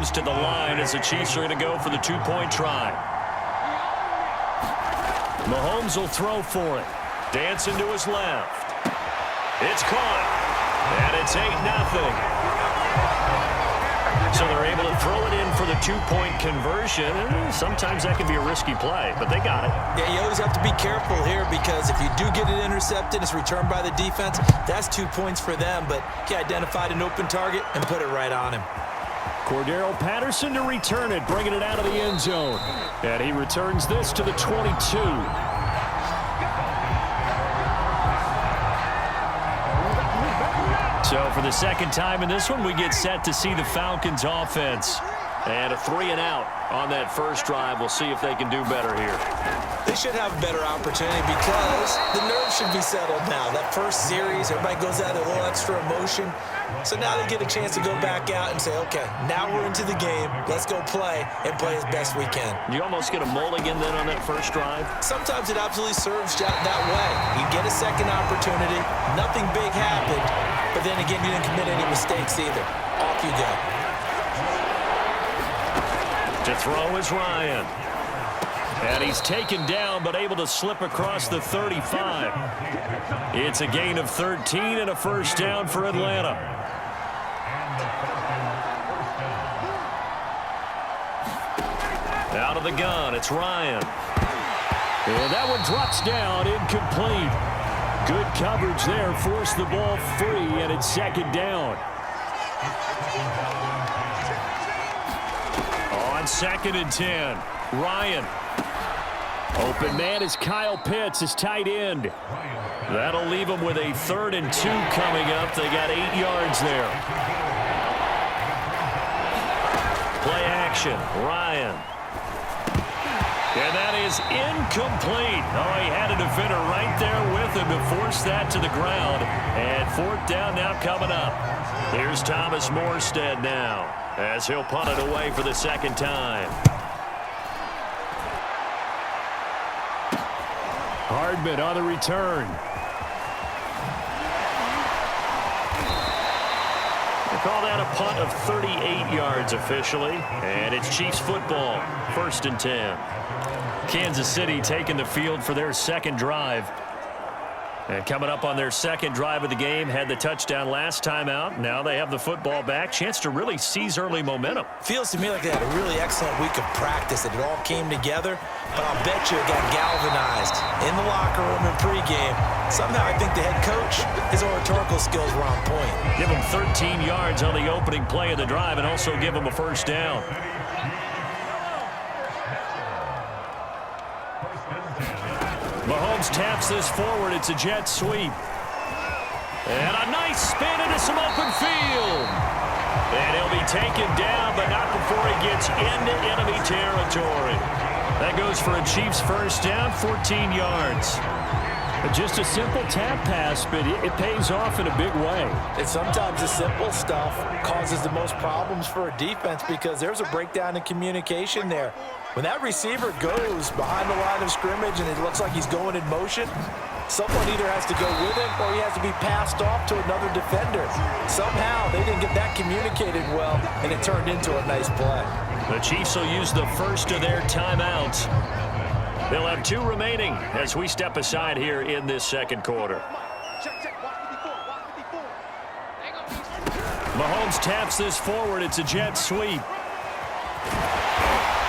comes to the line as the Chiefs are going to go for the two-point try. Mahomes will throw for it. Dancing to his left. It's caught. And it's 8-0. So they're able to throw it in for the two-point conversion. Sometimes that can be a risky play, but they got it. Yeah, you always have to be careful here because if you do get it intercepted, it's returned by the defense. That's 2 points for them, but he identified an open target and put it right on him. Cordero Patterson to return it, bringing it out of the end zone. And he returns this to the 22. So for the second time in this one, we get set to see the Falcons offense. And a 3-and-out on that first drive. We'll see if they can do better here. They should have a better opportunity because the nerves should be settled now. That first series, everybody goes out a little extra emotion. So now they get a chance to go back out and say, okay, now we're into the game. Let's go play and play as best we can. You almost get a mulligan then on that first drive? Sometimes it absolutely serves that way. You get a second opportunity. Nothing big happened. But then again, you didn't commit any mistakes either. Off you go. To throw is Ryan. And he's taken down but able to slip across the 35. It's a gain of 13 and a first down for Atlanta. Out of the gun, it's Ryan. And that one drops down, incomplete. Good coverage there, forced the ball free, and it's second down. On 2nd and 10, Ryan. Open man is Kyle Pitts, his tight end. That'll leave them with a 3rd and 2 coming up. They got 8 yards there. Play action, Ryan. And that is incomplete. Oh, he had a defender right there with him to force that to the ground. And 4th down now coming up. Here's Thomas Morstead now as he'll punt it away for the second time. Hardman on the return. They call that a punt of 38 yards officially. And it's Chiefs football, 1st and 10. Kansas City taking the field for their second drive. And coming up on their second drive of the game, had the touchdown last time out. Now they have the football back. Chance to really seize early momentum. Feels to me like they had a really excellent week of practice. It all came together. But I'll bet you it got galvanized in the locker room in pregame. Somehow I think the head coach, his oratorical skills were on point. Give him 13 yards on the opening play of the drive and also give him a first down. Mahomes taps this forward. It's a jet sweep. And a nice spin into some open field. And he'll be taken down, but not before he gets into enemy territory. That goes for a Chiefs first down, 14 yards. Just a simple tap pass, but it pays off in a big way. And sometimes the simple stuff causes the most problems for a defense because there's a breakdown in communication there. When that receiver goes behind the line of scrimmage and it looks like he's going in motion, someone either has to go with him or he has to be passed off to another defender. Somehow they didn't get that communicated well, and it turned into a nice play. The Chiefs will use the first of their timeouts. They'll have 2 remaining as we step aside here in this second quarter. Mahomes taps this forward. It's a jet sweep.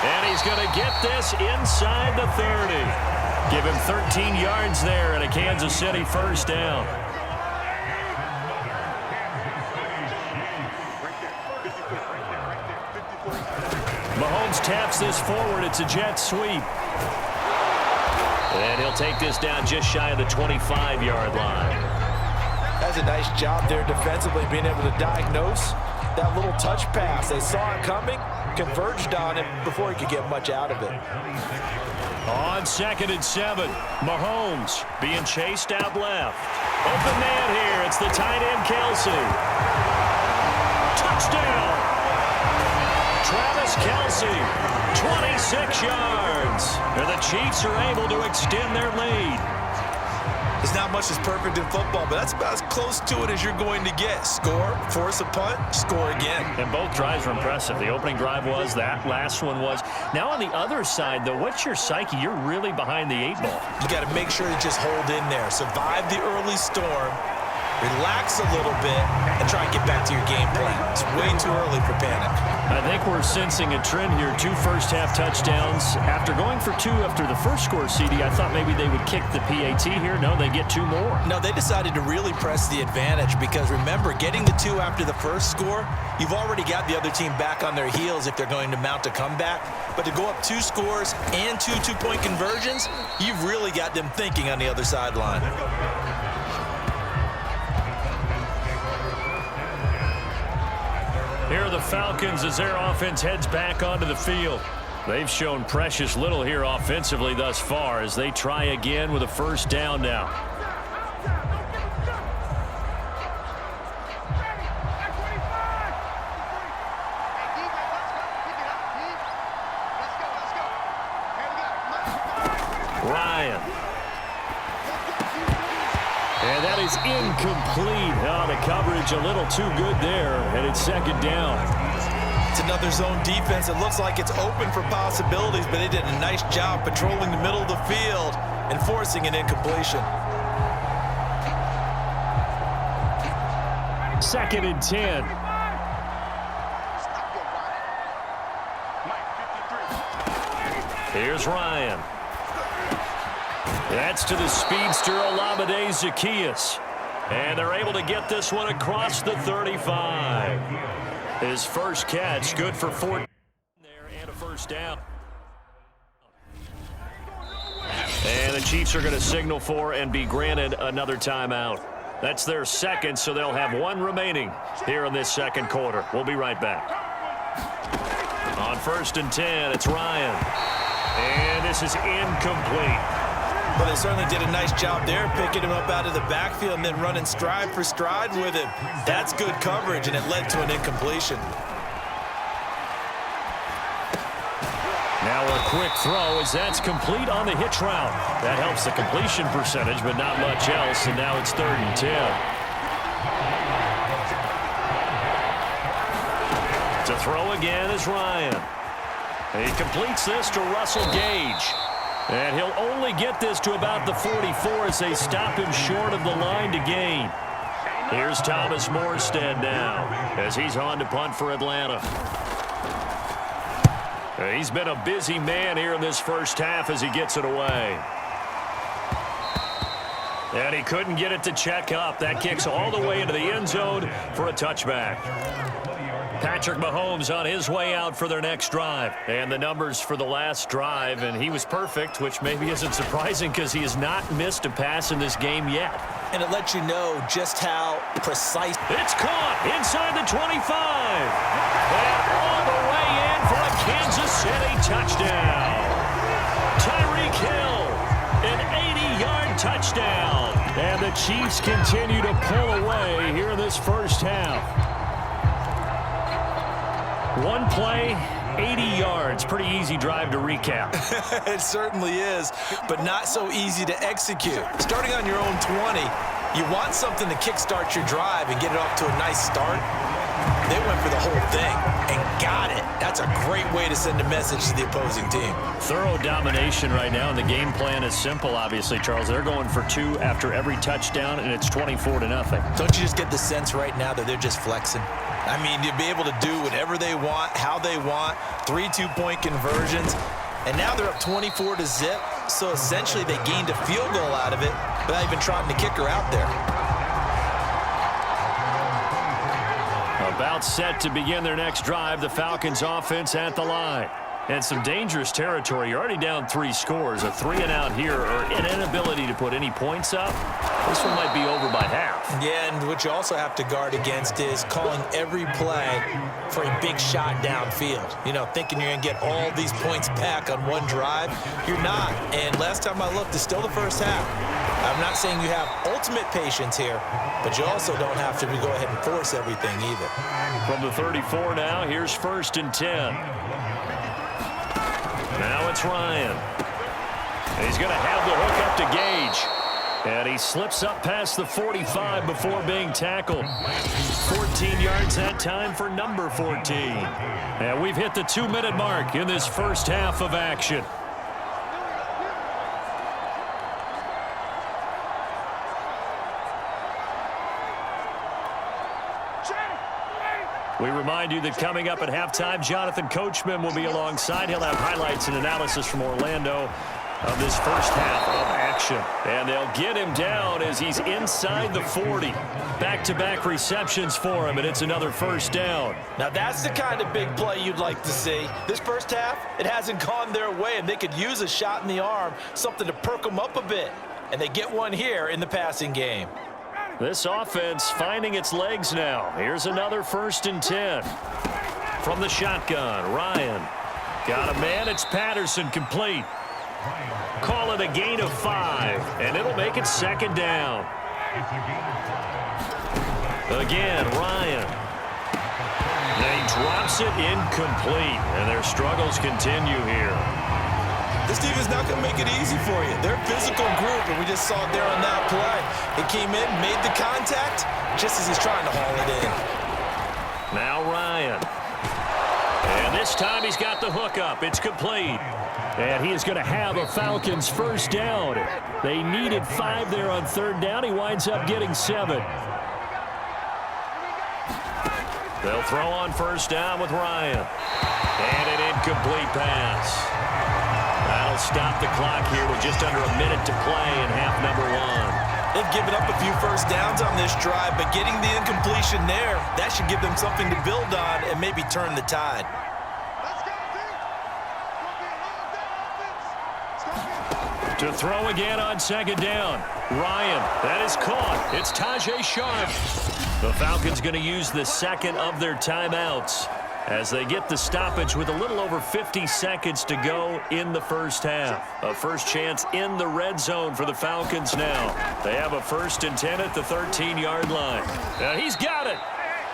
And he's going to get this inside the 30. Give him 13 yards there and a Kansas City first down. Mahomes taps this forward. It's a jet sweep. And he'll take this down just shy of the 25-yard line. That's a nice job there defensively, being able to diagnose that little touch pass. They saw it coming, converged on it before he could get much out of it. On 2nd and 7, Mahomes being chased out left. Open man here. It's the tight end, Kelsey. Touchdown! Travis Kelsey, 26 yards. And the Chiefs are able to extend their lead. There's not much that's perfect in football, but that's about as close to it as you're going to get. Score, force a punt, score again. And both drives were impressive. The opening drive was, that last one was. Now on the other side, though, what's your psyche? You're really behind the 8 ball. You got to make sure you just hold in there. Survive the early storm, relax a little bit, and try and get back to your game plan. It's way too early for panic. I think we're sensing a trend here. 2 first-half touchdowns. After going for 2 after the first score, CD, I thought maybe they would kick the PAT here. No, they get 2 more. No, they decided to really press the advantage because, remember, getting the 2 after the first score, you've already got the other team back on their heels if they're going to mount a comeback. But to go up 2 scores and 2 two-point conversions, you've really got them thinking on the other sideline. Here are the Falcons as their offense heads back onto the field. They've shown precious little here offensively thus far as they try again with a first down now. Ryan. And that is incomplete. Oh, the coverage a little too good there, and it's second down. It's another zone defense. It looks like it's open for possibilities, but they did a nice job patrolling the middle of the field and forcing an incompletion. 2nd and 10. Here's Ryan. That's to the speedster Olamide Zaccheaus. And they're able to get this one across the 35. His first catch, good for 14 there and a first down. And the Chiefs are going to signal for and be granted another timeout. That's their second, so they'll have 1 remaining here in this second quarter. We'll be right back. On 1st and 10, it's Ryan. And this is incomplete. But they certainly did a nice job there, picking him up out of the backfield and then running stride for stride with him. That's good coverage, and it led to an incompletion. Now a quick throw as that's complete on the hitch route. That helps the completion percentage, but not much else, and now it's 3rd and 10. To throw again is Ryan. He completes this to Russell Gage. And he'll only get this to about the 44 as they stop him short of the line to gain. Here's Thomas Morstead now as he's on to punt for Atlanta. He's been a busy man here in this first half as he gets it away. And he couldn't get it to check up. That kicks all the way into the end zone for a touchback. Patrick Mahomes on his way out for their next drive. And the numbers for the last drive, and he was perfect, which maybe isn't surprising because he has not missed a pass in this game yet. And it lets you know just how precise. It's caught inside the 25. And all the way in for a Kansas City touchdown. Tyreek Hill, an 80-yard touchdown. And the Chiefs continue to pull away here in this first half. 1 play, 80 yards. Pretty easy drive to recap. It certainly is, but not so easy to execute. Starting on your own 20, you want something to kickstart your drive and get it off to a nice start. They went for the whole thing and got it. That's a great way to send a message to the opposing team. Thorough domination right now, and the game plan is simple, obviously, Charles. They're going for 2 after every touchdown, and it's 24-0. Don't you just get the sense right now that they're just flexing? I mean, you'll be able to do whatever they want, how they want, 3 two-point conversions, and now they're up 24-0, so essentially they gained a field goal out of it without even trotting the kicker out there. About set to begin their next drive, the Falcons offense at the line. And some dangerous territory. You're already down 3 scores. A 3-and-out here, or an inability to put any points up. This one might be over by half. Yeah, and what you also have to guard against is calling every play for a big shot downfield. You know, thinking you're going to get all these points back on one drive. You're not. And last time I looked, it's still the first half. I'm not saying you have ultimate patience here, but you also don't have to go ahead and force everything either. From the 34 now, here's 1st and 10. Now it's Ryan. He's going to have the hook up to Gage. And he slips up past the 45 before being tackled. 14 yards that time for number 14. And we've hit the 2-minute mark in this first half of action. We remind you that coming up at halftime, Jonathan Coachman will be alongside. He'll have highlights and analysis from Orlando of this first half of action. And they'll get him down as he's inside the 40. Back-to-back receptions for him, and it's another first down. Now that's the kind of big play you'd like to see. This first half, it hasn't gone their way, and they could use a shot in the arm, something to perk them up a bit. And they get one here in the passing game. This offense finding its legs now. Here's another 1st and 10. From the shotgun, Ryan. Got a man, it's Patterson, complete. Call it a gain of 5, and it'll make it 2nd down. Again, Ryan. Then he drops it incomplete, and their struggles continue here. This defense is not going to make it easy for you. They're a physical group, and we just saw it there on that play. It came in, made the contact, just as he's trying to haul it in. Now Ryan. And this time he's got the hook up. It's complete. And he is going to have a Falcons first down. They needed 5 there on 3rd down. He winds up getting 7. They'll throw on 1st down with Ryan. And an incomplete pass. That'll stop the clock here with just under a minute to play in half number 1. They've given up a few first downs on this drive, but getting the incompletion there, that should give them something to build on and maybe turn the tide. To throw again on 2nd down. Ryan, that is caught. It's Tajay Sharp. The Falcons going to use the 2nd of their timeouts as they get the stoppage with a little over 50 seconds to go in the first half. A first chance in the red zone for the Falcons now. They have a 1st and 10 at the 13-yard line. Now he's got it.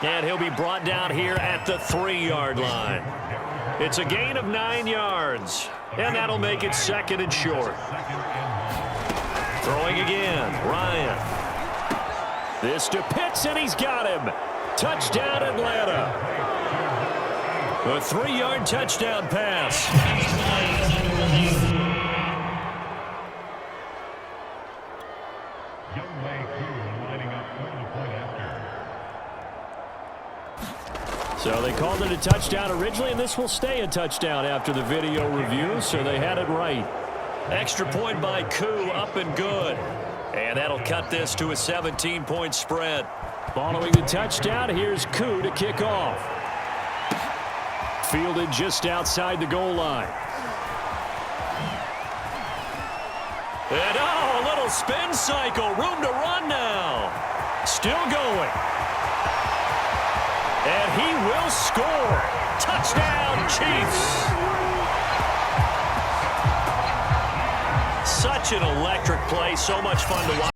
And he'll be brought down here at the 3-yard line. It's a gain of 9 yards. And that'll make it 2nd and short. Throwing again, Ryan. This to Pitts, and he's got him. Touchdown, Atlanta. A 3-yard touchdown pass. So they called it a touchdown originally, and this will stay a touchdown after the video review, so they had it right. Extra point by Koo, up and good. And that'll cut this to a 17-point spread. Following the touchdown, here's Koo to kick off. Fielded just outside the goal line. And a little spin cycle, room to run now. Still going. And he will score. Touchdown, Chiefs. Such an electric play. So much fun to watch.